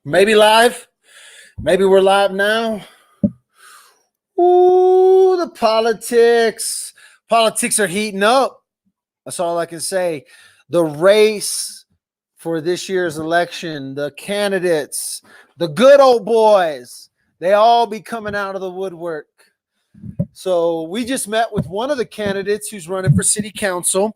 Maybe live. Maybe we're live now. Ooh, the politics. Politics are heating up. That's all I can say. The race for this year's election, the candidates, the good old boys, they all be coming out of the woodwork. So we just met with one of the candidates who's running for city council.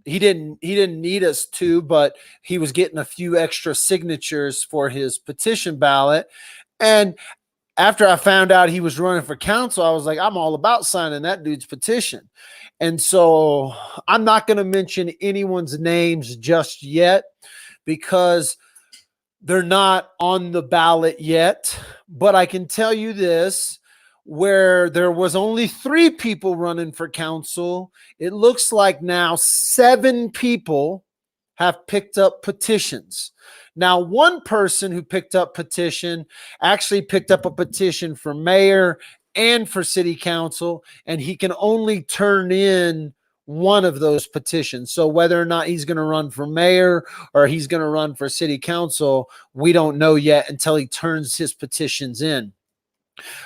He didn't need us to, but he was getting a few extra signatures for his petition ballot. And after I found out he was running for council, I was like, I'm all about signing that dude's petition. And so I'm not going to mention anyone's names just yet because they're not on the ballot yet. But I can tell you this. Where there was only 3 people running for council, it looks like now 7 people have picked up petitions. Now, one person who picked up petition actually picked up a petition for mayor and for city council, and he can only turn in one of those petitions. So whether or not he's going to run for mayor or he's going to run for city council, we don't know yet until he turns his petitions in.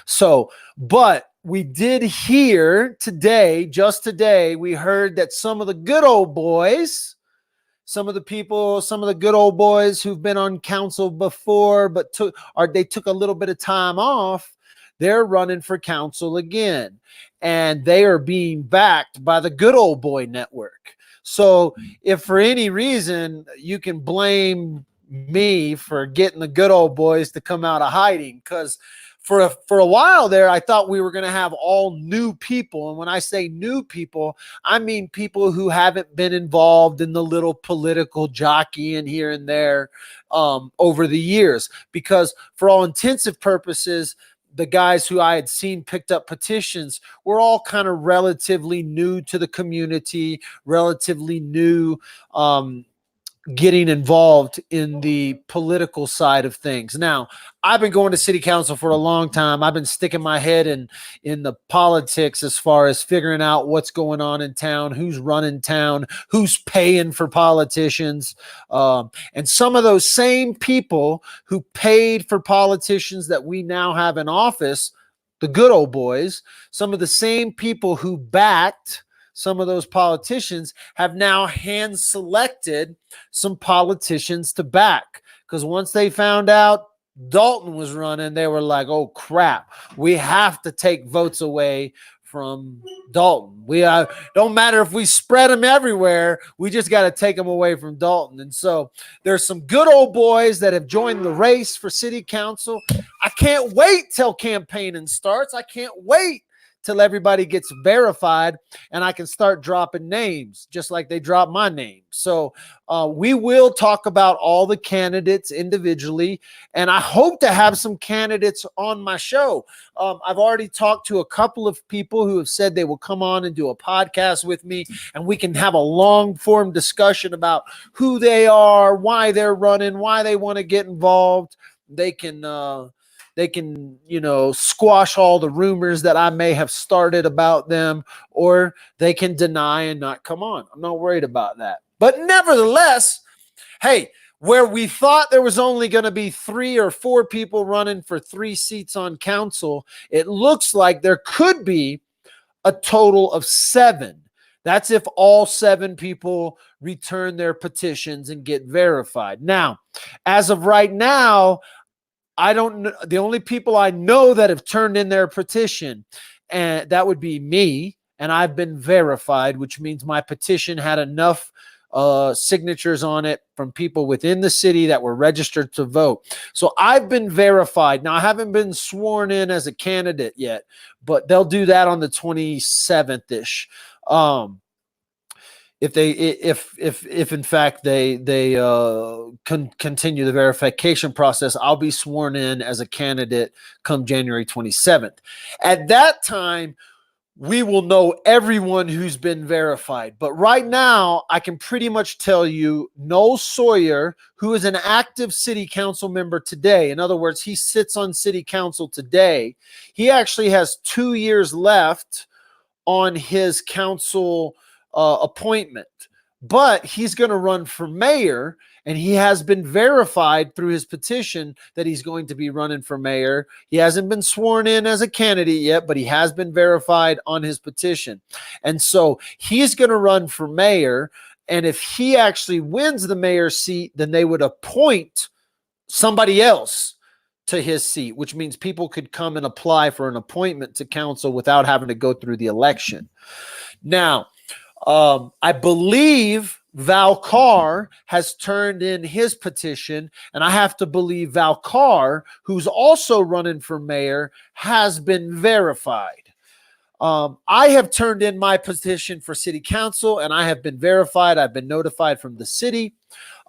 So, but we did hear today, just today, we heard that some of the good old boys, some of the good old boys who've been on council before, but they took a little bit of time off, they're running for council again. And they are being backed by the good old boy network. So if for any reason you can blame me for getting the good old boys to come out of hiding, because for a while there, I thought we were going to have all new people. And when I say new people, I mean people who haven't been involved in the little political jockeying here and there over the years. Because for all intensive purposes, the guys who I had seen picked up petitions were all kind of relatively new to the community, relatively new, getting involved in the political side of things. Now, I've been going to city council for a long time. I've been sticking my head in the politics as far as figuring out what's going on in town, who's running town, who's paying for politicians. And some of those same people who paid for politicians that we now have in office, the good old boys, some of the same people who backed some of those politicians have now hand selected some politicians to back. Because once they found out Dalton was running, they were like, oh crap, we have to take votes away from Dalton. We don't matter if we spread them everywhere, we just got to take them away from Dalton. And so there's some good old boys that have joined the race for city council. I can't wait till campaigning starts. I can't wait till everybody gets verified and I can start dropping names just like they drop my name. So we will talk about all the candidates individually, and I hope to have some candidates on my show. I've already talked to a couple of people who have said they will come on and do a podcast with me, and we can have a long form discussion about who they are, why they're running, why they want to get involved. They can, squash all the rumors that I may have started about them, or they can deny and not come on. I'm not worried about that. But nevertheless, hey, where we thought there was only going to be 3 or 4 people running for 3 seats on council, it looks like there could be a total of 7. That's if all 7 people return their petitions and get verified. Now, as of right now, I don't know. The only people I know that have turned in their petition, and that would be me, and I've been verified, which means my petition had enough signatures on it from people within the city that were registered to vote. So I've been verified. Now, I haven't been sworn in as a candidate yet, but they'll do that on the 27th-ish. If in fact they continue the verification process, I'll be sworn in as a candidate come January 27th. At that time, we will know everyone who's been verified. But right now, I can pretty much tell you Noel Sawyer, who is an active city council member today. In other words, he sits on city council today. He actually has 2 years left on his council appointment, but he's going to run for mayor, And he has been verified through his petition that he's going to be running for mayor. He hasn't been sworn in as a candidate yet, but he has been verified on his petition. And so he's going to run for mayor. And if he actually wins the mayor's seat, then they would appoint somebody else to his seat, which means people could come and apply for an appointment to council without having to go through the election. Now, I believe Val Carr has turned in his petition, and I have to believe Val Carr, who's also running for mayor, has been verified. I have turned in my petition for city council, and I have been verified. I've been notified from the city.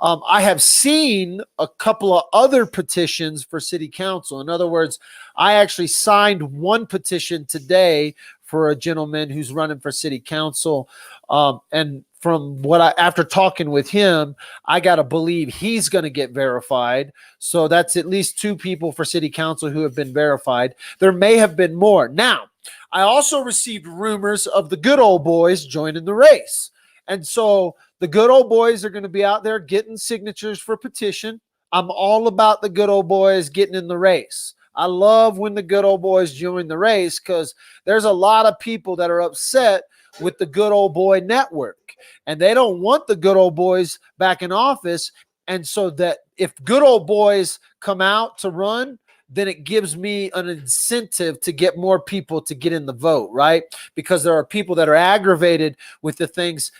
I have seen a couple of other petitions for city council. In other words, I actually signed one petition today for a gentleman who's running for city council. And from what after talking with him, I got to believe he's going to get verified. So that's at least 2 people for city council who have been verified. There may have been more. Now, I also received rumors of the good old boys joining the race. And so the good old boys are going to be out there getting signatures for petition. I'm all about the good old boys getting in the race. I love when the good old boys join the race because there's a lot of people that are upset with the good old boy network, and they don't want the good old boys back in office. And so that if good old boys come out to run, then it gives me an incentive to get more people to get in the vote, right? Because there are people that are aggravated with the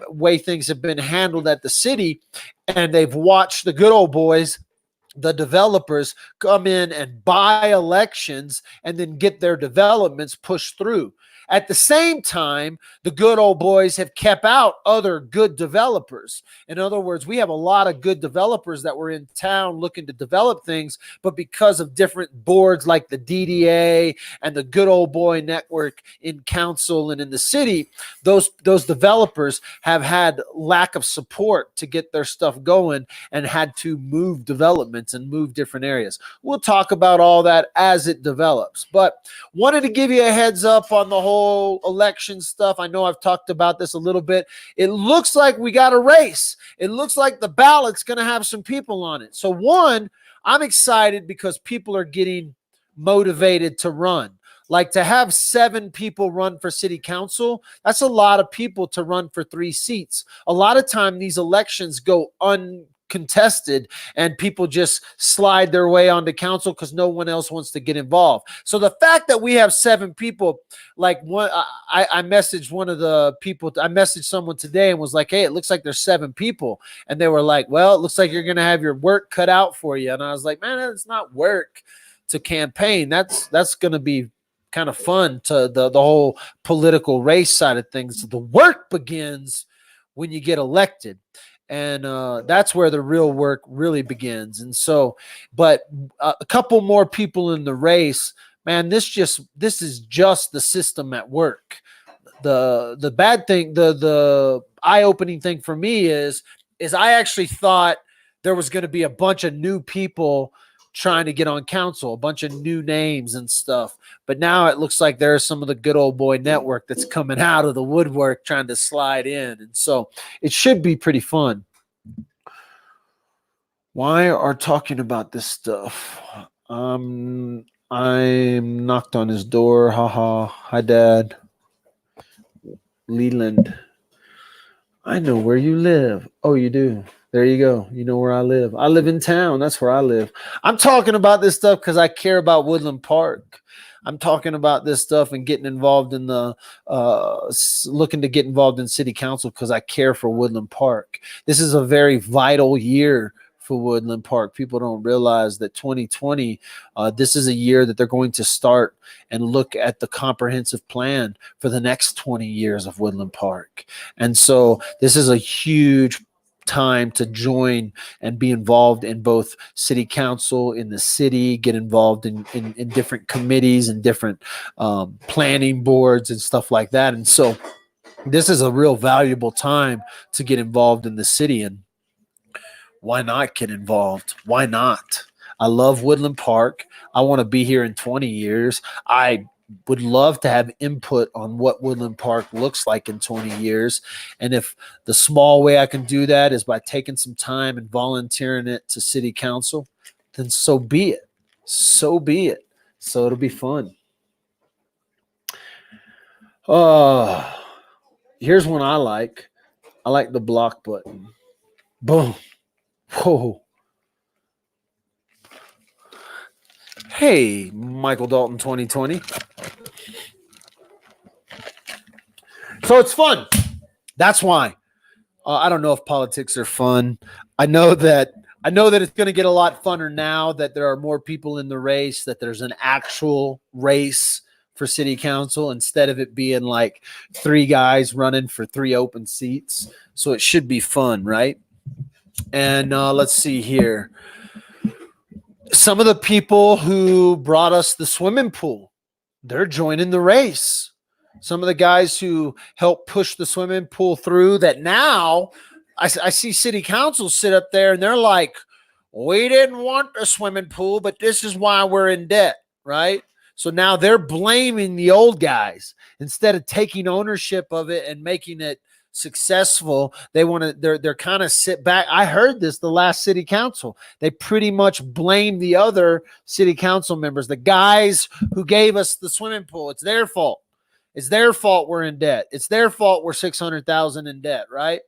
way things have been handled at the city, and they've watched the good old boys, the developers, come in and buy elections and then get their developments pushed through. At the same time, the good old boys have kept out other good developers. In other words, we have a lot of good developers that were in town looking to develop things, but because of different boards like the DDA and the good old boy network in council and in the city, those developers have had lack of support to get their stuff going and had to move developments and move different areas. We'll talk about all that as it develops, but wanted to give you a heads up on the whole election stuff. I know I've talked about this a little bit. It looks like we got a race. It looks like the ballot's going to have some people on it. So one, I'm excited because people are getting motivated to run. Like to have 7 people run for city council, that's a lot of people to run for 3 seats. A lot of time these elections go uncontested and people just slide their way onto council because no one else wants to get involved. So the fact that we have 7 people, like I messaged one of the people, I messaged someone today and was like, hey, it looks like there's 7 people. And they were like, well, it looks like you're going to have your work cut out for you. And I was like, man, it's not work to campaign. That's going to be kind of fun to the whole political race side of things. The work begins when you get elected. And that's where the real work really begins. And so, but a couple more people in the race, man, this is just the system at work. The bad thing, the eye-opening thing for me is I actually thought there was going to be a bunch of new people trying to get on council, a bunch of new names and stuff. But now it looks like there's some of the good old boy network that's coming out of the woodwork trying to slide in. And so it should be pretty fun. Why are talking about this stuff? I'm knocked on his door. Haha. Hi, Dad. Leland. I know where you live. Oh, you do. There you go. You know where I live. I live in town. That's where I live. I'm talking about this stuff because I care about Woodland Park. I'm talking about this stuff and getting involved in the looking to get involved in city council because I care for Woodland Park. This is a very vital year for Woodland Park. People don't realize that 2020, this is a year that they're going to start and look at the comprehensive plan for the next 20 years of Woodland Park. And so this is a huge time to join and be involved in both city council in the city, get involved in different committees and different planning boards and stuff like that. And so this is a real valuable time to get involved in the city. And why not get involved? Why not? I love Woodland Park. I want to be here in 20 years. I would love to have input on what Woodland Park looks like in 20 years. And if the small way I can do that is by taking some time and volunteering it to city council, then so be it. So be it. So it'll be fun. Here's one I like. I like the block button. Boom. Whoa. Hey, Michael Dalton 2020. So it's fun. That's why. I don't know if politics are fun. I know that it's going to get a lot funner now that there are more people in the race, that there's an actual race for city council instead of it being like 3 guys running for 3 open seats. So it should be fun, right? And let's see here. Some of the people who brought us the swimming pool, they're joining the race. Some of the guys who helped push the swimming pool through, that now I see city council sit up there and they're like, we didn't want a swimming pool, but this is why we're in debt, right? So now they're blaming the old guys instead of taking ownership of it and making it successful. They want to, they're kind of sit back. I heard this the last city council. They pretty much blame the other city council members, the guys who gave us the swimming pool. It's their fault. It's their fault we're in debt. It's their fault we're 600,000 in debt, right?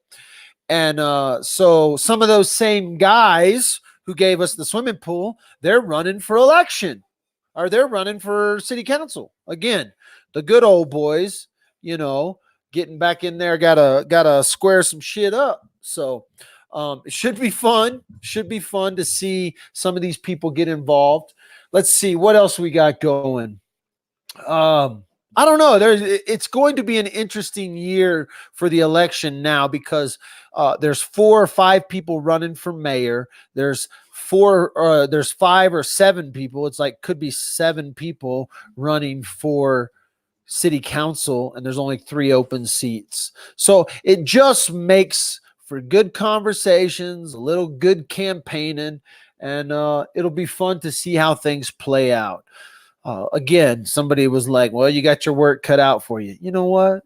And so some of those same guys who gave us the swimming pool, they're running for election, or they're running for city council. Again, the good old boys, you know, getting back in there, gotta square some shit up. So it should be fun. Should be fun to see some of these people get involved. Let's see what else we got going. I don't know. It's going to be an interesting year for the election now because there's 4 or 5 people running for mayor. There's 5 or 7 people. It's like could be 7 people running for city council, and there's only 3 open seats. So it just makes for good conversations, a little good campaigning, and it'll be fun to see how things play out. Again, somebody was like, well, you got your work cut out for you. You know what?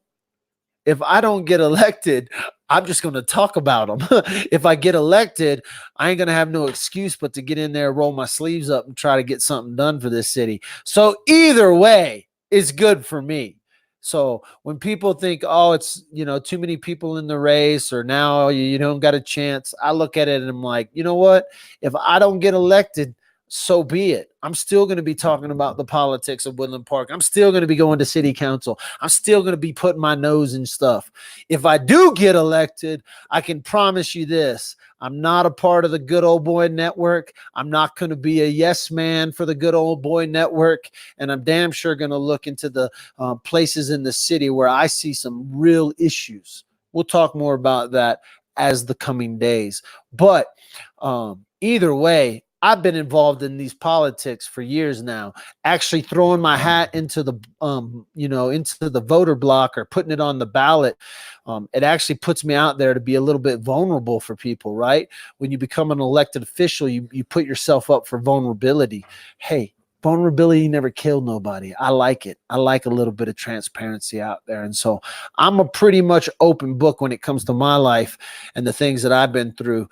If I don't get elected, I'm just going to talk about them. If I get elected, I ain't going to have no excuse but to get in there, roll my sleeves up, and try to get something done for this city. So either way is good for me. So when people think, oh, it's, you know, too many people in the race, or now you don't got a chance, I look at it and I'm like, you know what? If I don't get elected, so be it. I'm still going to be talking about the politics of Woodland Park. I'm still going to be going to city council. I'm still going to be putting my nose in stuff. If I do get elected, I can promise you this. I'm not a part of the Good Old Boy Network. I'm not going to be a yes man for the Good Old Boy Network. And I'm damn sure going to look into the places in the city where I see some real issues. We'll talk more about that as the coming days. But either way, I've been involved in these politics for years now, actually throwing my hat into the, into the voter block or putting it on the ballot. It actually puts me out there to be a little bit vulnerable for people, right? When you become an elected official, you put yourself up for vulnerability. Hey, vulnerability never killed nobody. I like it. I like a little bit of transparency out there. And so I'm a pretty much open book when it comes to my life and the things that I've been through.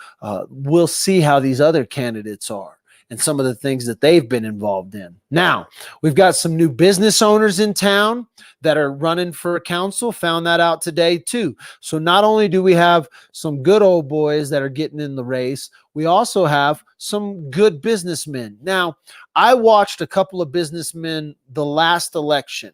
We'll see how these other candidates are and some of the things that they've been involved in. Now, we've got some new business owners in town that are running for council. Found that out today too. So not only do we have some good old boys that are getting in the race, we also have some good businessmen. Now, I watched a couple of businessmen the last election,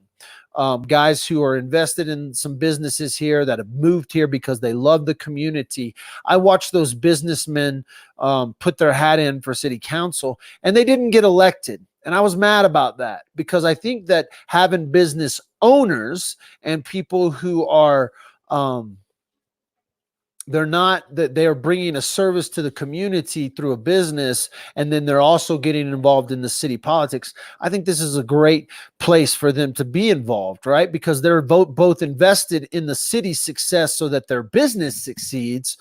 guys who are invested in some businesses here that have moved here because they love the community. I watched those businessmen put their hat in for city council, and they didn't get elected. And I was mad about that because I think that having business owners and people who are they're bringing a service to the community through a business, and then they're also getting involved in the city politics. I think this is a great place for them to be involved, right? Because they're both invested in the city's success so that their business succeeds.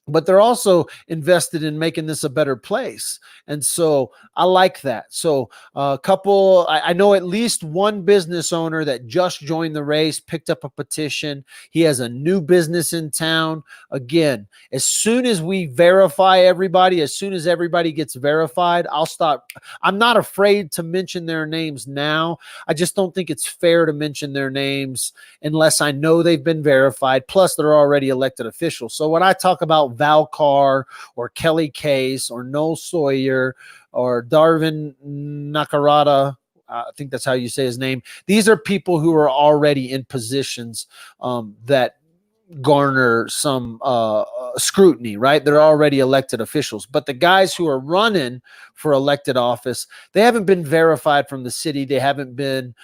but they're also invested in making this a better place. And so I like that. So a couple, I know at least one business owner that just joined the race, picked up a petition. He has a new business in town. Again, as soon as we verify everybody, as soon as everybody gets verified, I'll stop. I'm not afraid to mention their names now. I just don't think it's fair to mention their names unless I know they've been verified. Plus, they're already elected officials. So when I talk about Val Carr or Kelly Case or Noel Sawyer or Darvin Nakarada, I think that's how you say his name. These are people who are already in positions that garner some scrutiny, right? They're already elected officials. But the guys who are running for elected office, they haven't been verified from the city. They haven't been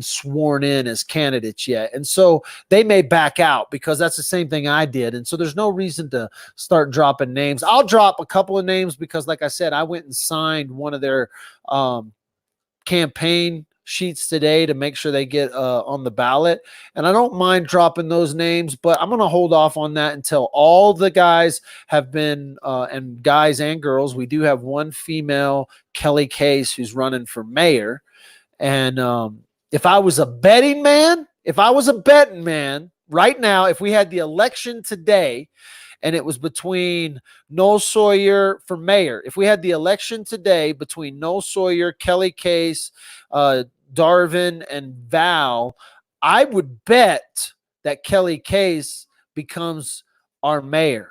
sworn in as candidates yet. And so they may back out because that's the same thing I did. And so there's no reason to start dropping names. I'll drop a couple of names because, like I said, I went and signed one of their campaign sheets today to make sure they get on the ballot. And I don't mind dropping those names, but I'm going to hold off on that until all the guys have been, and guys and girls, we do have one female, Kelly Case, who's running for mayor. And if I was a betting man right now, if we had the election today and it was between Noel Sawyer for mayor, if we had the election today between Noel Sawyer, Kelly Case, Darvin, and Val, I would bet that Kelly Case becomes our mayor.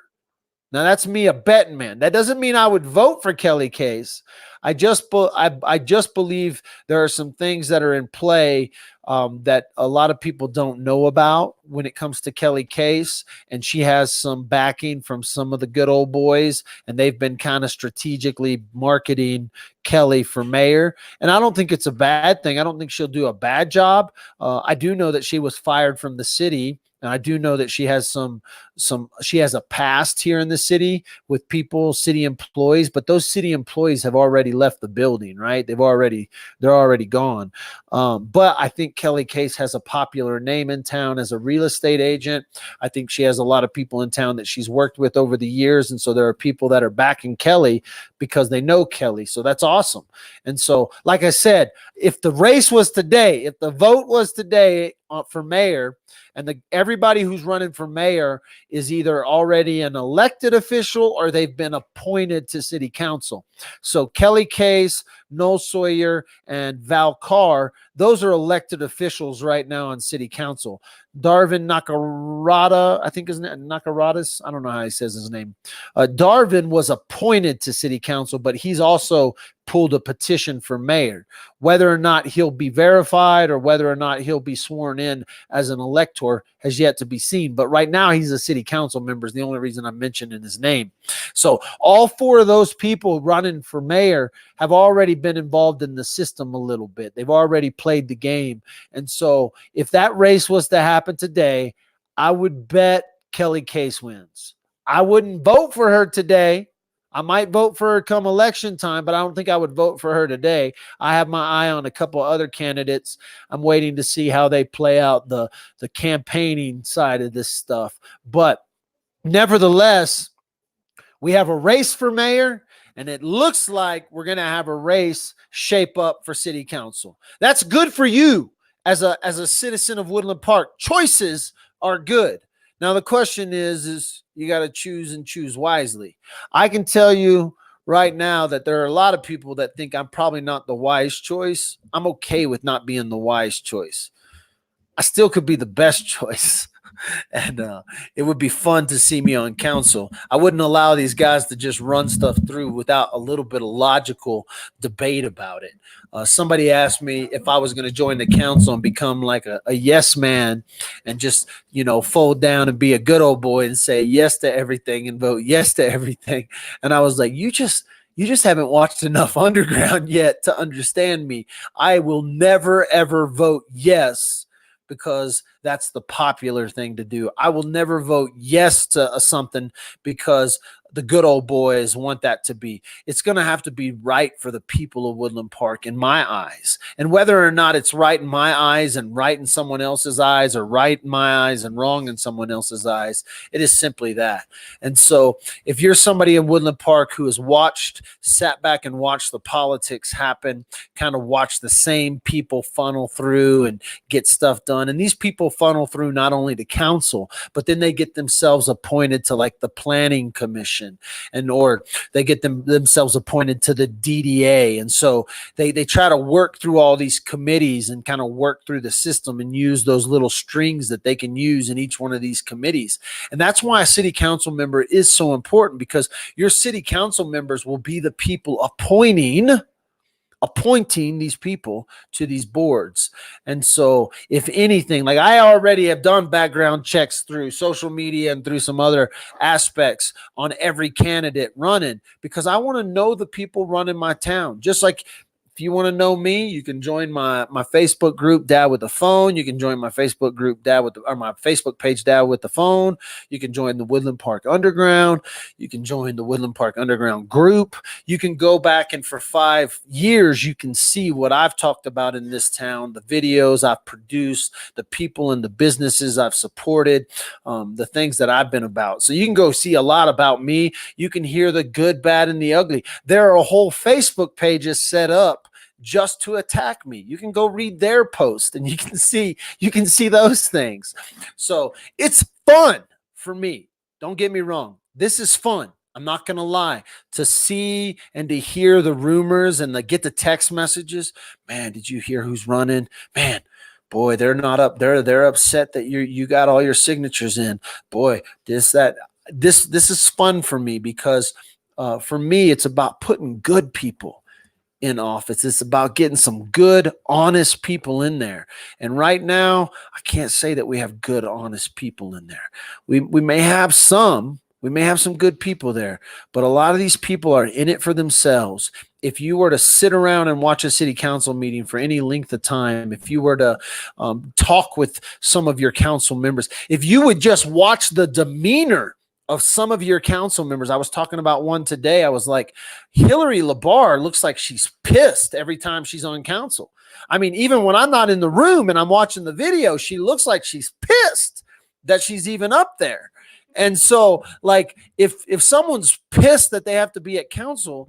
Now, that's me, a betting man. That doesn't mean I would vote for Kelly Case. I just believe there are some things that are in play that a lot of people don't know about when it comes to Kelly Case, and she has some backing from some of the good old boys, and they've been kind of strategically marketing Kelly for mayor. And I don't think it's a bad thing. I don't think she'll do a bad job. I do know that she was fired from the city. And I do know that she has she has a past here in the city with people, city employees, but those city employees have already left the building, right? They're already gone. But I think Kelly Case has a popular name in town as a real estate agent. I think she has a lot of people in town that she's worked with over the years. And so there are people that are backing Kelly because they know Kelly. So that's awesome. And so, like I said, if the race was today, if the vote was today for mayor, and everybody who's running for mayor is either already an elected official or they've been appointed to city council. So Kelly Case, Noel Sawyer, and Val Carr, those are elected officials right now on city council. Darvin Nakarada, I think his name, Nakaradas, I don't know how he says his name. Darvin was appointed to city council, but he's also pulled a petition for mayor. Whether or not he'll be verified or whether or not he'll be sworn in as an elector has yet to be seen. But right now he's a city council member is the only reason I'm mentioning his name. So all four of those people running for mayor have already been involved in the system a little bit. They've already played the game. And so if that race was to happen today, I would bet Kelly Case wins. I wouldn't vote for her today. I might vote for her come election time, but I don't think I would vote for her today. I have my eye on a couple other candidates. I'm waiting to see how they play out the campaigning side of this stuff. But nevertheless, we have a race for mayor, and it looks like we're going to have a race shape up for city council. That's good for you as a citizen of Woodland Park. Choices are good. Now, the question is you got to choose wisely. I can tell you right now that there are a lot of people that think I'm probably not the wise choice. I'm okay with not being the wise choice. I still could be the best choice. And it would be fun to see me on council. I wouldn't allow these guys to just run stuff through without a little bit of logical debate about it. Somebody asked me if I was going to join the council and become like a yes man and just, fold down and be a good old boy and say yes to everything and vote yes to everything. And I was like, you just haven't watched enough Underground yet to understand me. I will never, ever vote yes because that's the popular thing to do. I will never vote yes to something because the good old boys want that to be. It's going to have to be right for the people of Woodland Park in my eyes. And whether or not it's right in my eyes and right in someone else's eyes, or right in my eyes and wrong in someone else's eyes, it is simply that. And so if you're somebody in Woodland Park who has sat back and watched the politics happen, kind of watched the same people funnel through and get stuff done. And these people funnel through not only to council, but then they get themselves appointed to like the planning commission, or they get themselves appointed to the DDA. And so they try to work through all these committees and kind of work through the system and use those little strings that they can use in each one of these committees. And that's why a city council member is so important, because your city council members will be the people appointing these people to these boards. And so if anything, like I already have done background checks through social media and through some other aspects on every candidate running, because I want to know the people running my town. Just like if you want to know me, you can join my Facebook group, Dad with the Phone. You can join my Facebook group, my Facebook page, Dad with the Phone. You can join the Woodland Park Underground. You can join the Woodland Park Underground group. You can go back, and for 5 years, you can see what I've talked about in this town, the videos I've produced, the people and the businesses I've supported, the things that I've been about. So you can go see a lot about me. You can hear the good, bad, and the ugly. There are whole Facebook pages set up just to attack me. You can go read their post and you can see those things. So it's fun for me. Don't get me wrong. This is fun. I'm not going to lie. To see and to hear the rumors and to get the text messages. Man, did you hear who's running? Man, boy, they're not up. They're upset that you got all your signatures in. Boy, this is fun for me, because for me, it's about putting good people in office. It's about getting some good, honest people in there. And right now, I can't say that we have good, honest people in there. We may have some good people there, but a lot of these people are in it for themselves. If you were to sit around and watch a city council meeting for any length of time, if you were to talk with some of your council members, if you would just watch the demeanor of some of your council members. I was talking about one today. I was like, Hillary LaBarre looks like she's pissed every time she's on council. I mean, even when I'm not in the room and I'm watching the video, she looks like she's pissed that she's even up there. And so, like, if someone's pissed that they have to be at council,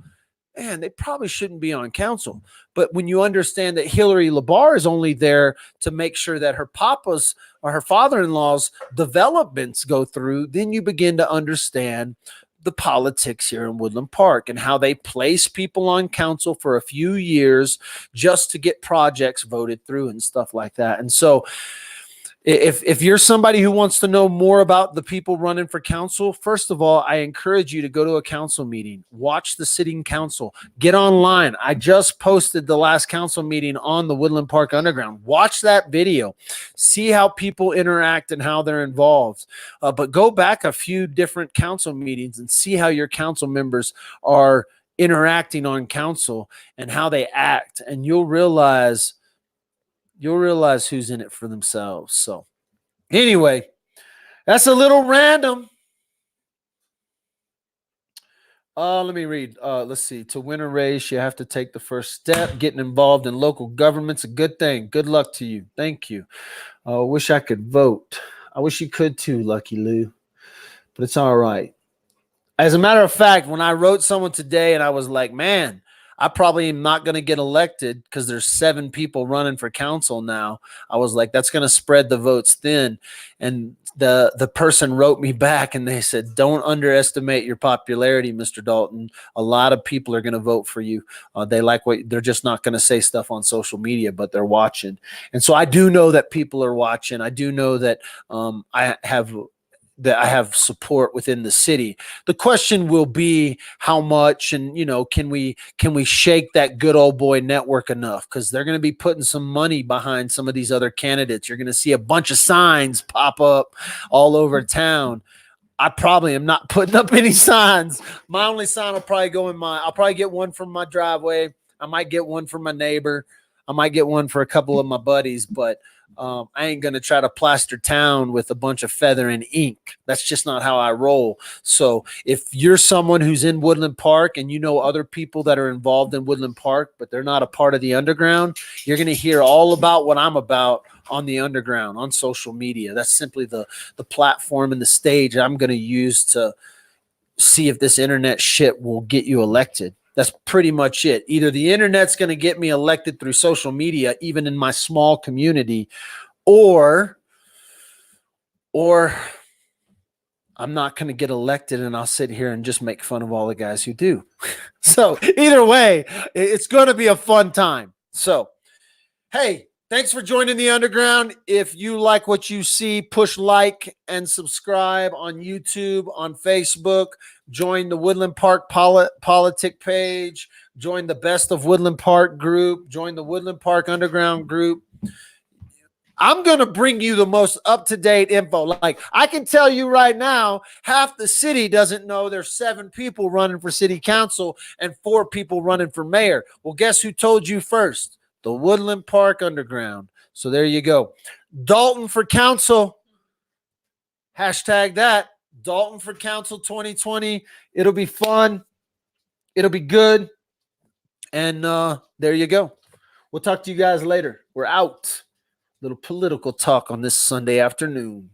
man, they probably shouldn't be on council. But when you understand that Hillary LaBarre is only there to make sure that her papa's or her father-in-law's developments go through, then you begin to understand the politics here in Woodland Park and how they place people on council for a few years just to get projects voted through and stuff like that. And so if you're somebody who wants to know more about the people running for council, first of all, I encourage you to go to a council meeting, watch the sitting council, get online. I just posted the last council meeting on the Woodland Park Underground. Watch that video, see how people interact and how they're involved. But go back a few different council meetings and see how your council members are interacting on council and how they act, and you'll realize who's in it for themselves. So anyway, that's a little random. Let me read. Let's see. To win a race, you have to take the first step. Getting involved in local government's a good thing. Good luck to you. Thank you. I wish I could vote. I wish you could too, Lucky Lou. But it's all right. As a matter of fact, when I wrote someone today and I was like, man, I probably am not going to get elected because there's 7 people running for council now. I was like, that's going to spread the votes thin. And the person wrote me back and they said, don't underestimate your popularity, Mr. Dalton. A lot of people are going to vote for you. They're just not going to say stuff on social media, but they're watching. And so I do know that people are watching. I do know that I have support within the city. The question will be how much, and can we shake that good old boy network enough? Because they're going to be putting some money behind some of these other candidates. You're going to see a bunch of signs pop up all over town. I probably am not putting up any signs. My only sign will probably go I'll probably get one from my driveway. I might get one from my neighbor. I might get one for a couple of my buddies, but I ain't going to try to plaster town with a bunch of feather and ink. That's just not how I roll. So if you're someone who's in Woodland Park and you know other people that are involved in Woodland Park, but they're not a part of the underground, you're going to hear all about what I'm about on the underground, on social media. That's simply the platform and the stage I'm going to use to see if this internet shit will get you elected. That's pretty much it. Either the internet's going to get me elected through social media, even in my small community, or I'm not going to get elected and I'll sit here and just make fun of all the guys who do. So either way, it's going to be a fun time. So, hey, thanks for joining the underground. If you like what you see, push like and subscribe on YouTube, on Facebook. Join the Woodland Park politic page. Join the Best of Woodland Park group. Join the Woodland Park Underground group. I'm going to bring you the most up-to-date info. Like, I can tell you right now, half the city doesn't know there's 7 people running for city council and 4 people running for mayor. Well, guess who told you first? The Woodland Park Underground. So there you go. Dalton for council. Hashtag that. Dalton for council 2020. It'll be fun. It'll be good. And there you go. We'll talk to you guys later. We're out. Little political talk on this Sunday afternoon.